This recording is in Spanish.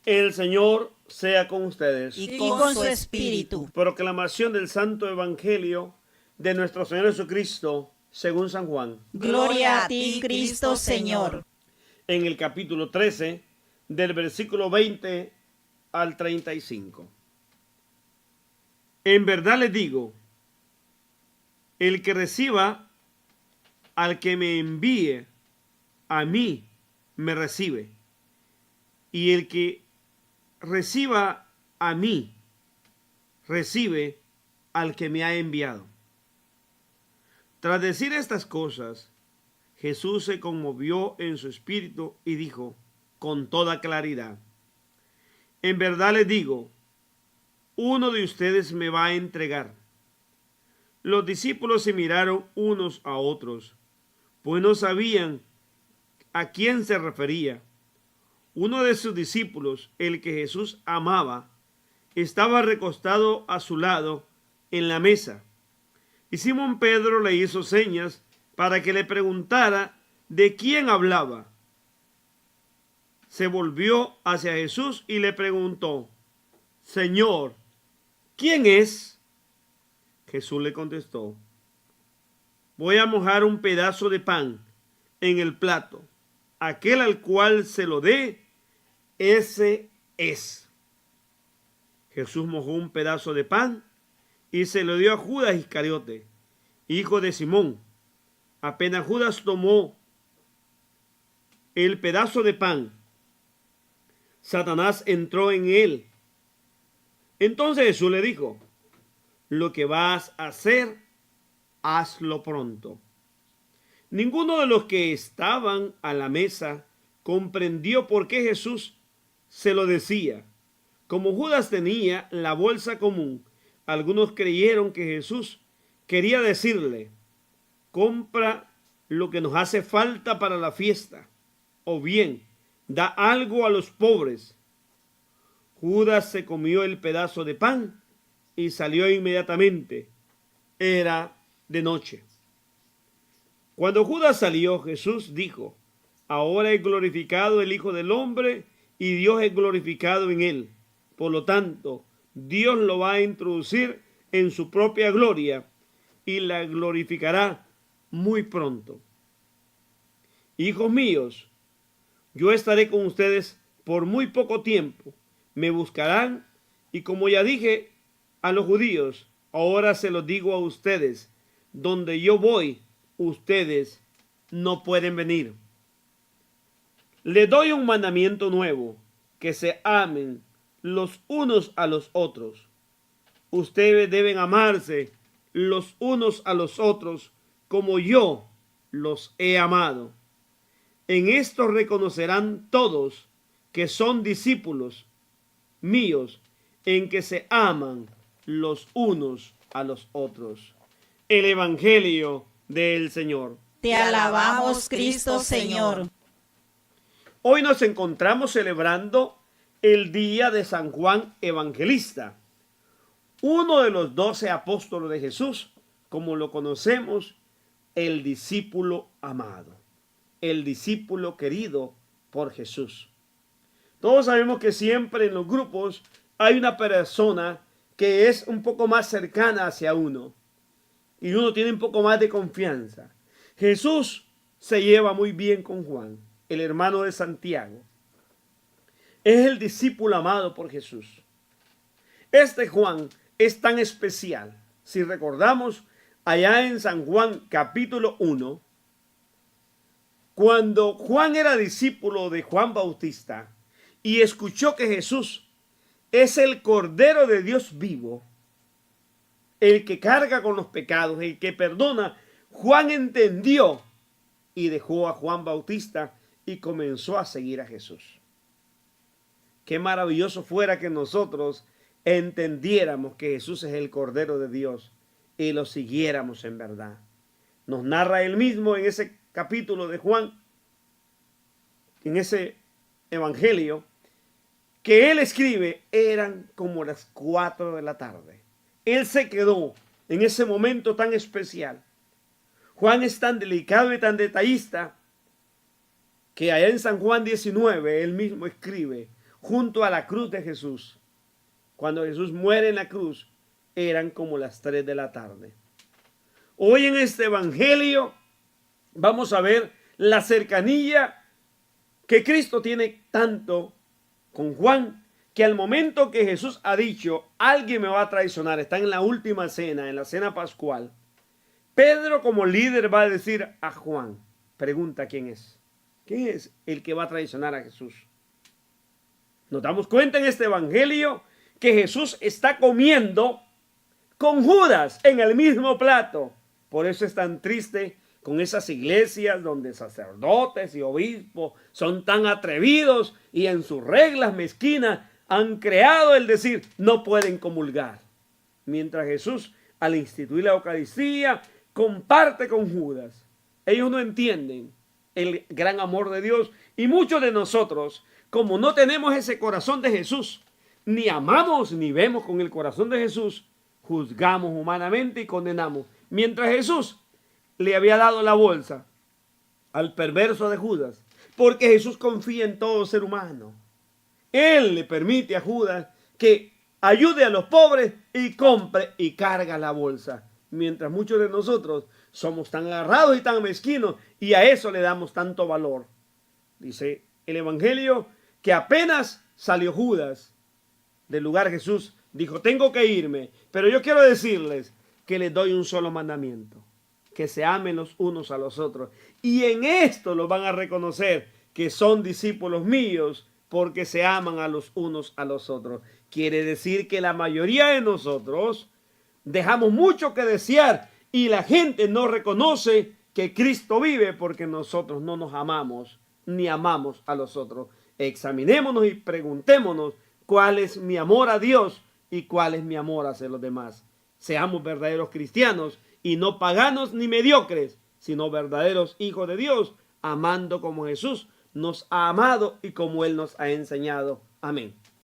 El Señor sea con ustedes. Y con su espíritu. Proclamación del Santo Evangelio de nuestro Señor Jesucristo, según San Juan. Gloria a ti, Cristo Señor. En el capítulo 13, del versículo 20 al 35. En verdad les digo, el que reciba al que me envíe, a mí me recibe. Y el que reciba a mí, recibe al que me ha enviado. Tras decir estas cosas, Jesús se conmovió en su espíritu y dijo con toda claridad: en verdad les digo, uno de ustedes me va a entregar. Los discípulos se miraron unos a otros, pues no sabían a quién se refería. Uno de sus discípulos, el que Jesús amaba, estaba recostado a su lado en la mesa. Y Simón Pedro le hizo señas para que le preguntara de quién hablaba. Se volvió hacia Jesús y le preguntó: Señor, ¿quién es? Jesús le contestó: voy a mojar un pedazo de pan en el plato. Aquel al cual se lo dé, ese es. Jesús mojó un pedazo de pan y se lo dio a Judas Iscariote, hijo de Simón. Apenas Judas tomó el pedazo de pan, Satanás entró en él. Entonces Jesús le dijo: lo que vas a hacer, hazlo pronto. Ninguno de los que estaban a la mesa comprendió por qué Jesús se lo decía. Como Judas tenía la bolsa común, algunos creyeron que Jesús quería decirle: compra lo que nos hace falta para la fiesta, o bien da algo a los pobres. Judas se comió el pedazo de pan y salió inmediatamente. Era de noche. Cuando Judas salió, Jesús dijo: ahora es glorificado el Hijo del Hombre y Dios es glorificado en él. Por lo tanto, Dios lo va a introducir en su propia gloria y la glorificará muy pronto. Hijos míos, yo estaré con ustedes por muy poco tiempo. Me buscarán y, como ya dije a los judíos, ahora se lo digo a ustedes: donde yo voy, ustedes no pueden venir. Les doy un mandamiento nuevo: que se amen los unos a los otros. Ustedes deben amarse los unos a los otros como yo los he amado. En esto reconocerán todos que son discípulos míos, en que se aman los unos a los otros. El Evangelio del Señor. Te alabamos, Cristo Señor. Hoy nos encontramos celebrando el día de San Juan Evangelista, uno de los 12 apóstoles de Jesús, como lo conocemos, el discípulo amado, el discípulo querido por Jesús. Todos sabemos que siempre en los grupos hay una persona que es un poco más cercana hacia uno y uno tiene un poco más de confianza. Jesús se lleva muy bien con Juan, el hermano de Santiago. Es el discípulo amado por Jesús. Este Juan es tan especial. Si recordamos, allá en San Juan capítulo 1, cuando Juan era discípulo de Juan Bautista y escuchó que Jesús es el Cordero de Dios vivo, el que carga con los pecados, el que perdona, Juan entendió y dejó a Juan Bautista y comenzó a seguir a Jesús. Qué maravilloso fuera que nosotros entendiéramos que Jesús es el Cordero de Dios y lo siguiéramos en verdad. Nos narra él mismo en ese capítulo de Juan, en ese evangelio, que él escribe, eran como las 4 de la tarde. Él se quedó en ese momento tan especial. Juan es tan delicado y tan detallista que allá en San Juan 19 él mismo escribe: junto a la cruz de Jesús. Cuando Jesús muere en la cruz, eran como las 3 de la tarde. Hoy en este evangelio vamos a ver la cercanía que Cristo tiene tanto con Juan, que al momento que Jesús ha dicho, alguien me va a traicionar, está en la última cena, en la cena pascual, Pedro como líder va a decir a Juan, pregunta quién es. ¿Quién es el que va a traicionar a Jesús? Nos damos cuenta en este evangelio que Jesús está comiendo con Judas en el mismo plato. Por eso es tan triste con esas iglesias donde sacerdotes y obispos son tan atrevidos y en sus reglas mezquinas han creado el decir no pueden comulgar. Mientras Jesús, al instituir la Eucaristía, comparte con Judas. Ellos no entienden el gran amor de Dios, y muchos de nosotros, como no tenemos ese corazón de Jesús, ni amamos ni vemos con el corazón de Jesús, juzgamos humanamente y condenamos. Mientras Jesús le había dado la bolsa al perverso de Judas, porque Jesús confía en todo ser humano. Él le permite a Judas que ayude a los pobres y compre y carga la bolsa. Mientras muchos de nosotros somos tan agarrados y tan mezquinos y a eso le damos tanto valor. Dice el evangelio que apenas salió Judas del lugar, Jesús dijo, tengo que irme, pero yo quiero decirles que les doy un solo mandamiento, que se amen los unos a los otros. Y en esto lo van a reconocer que son discípulos míos, porque se aman a los unos a los otros. Quiere decir que la mayoría de nosotros dejamos mucho que desear y la gente no reconoce que Cristo vive porque nosotros no nos amamos ni amamos a los otros. Examinémonos y preguntémonos cuál es mi amor a Dios y cuál es mi amor hacia los demás. Seamos verdaderos cristianos y no paganos ni mediocres, sino verdaderos hijos de Dios, amando como Jesús nos ha amado y como Él nos ha enseñado. Amén.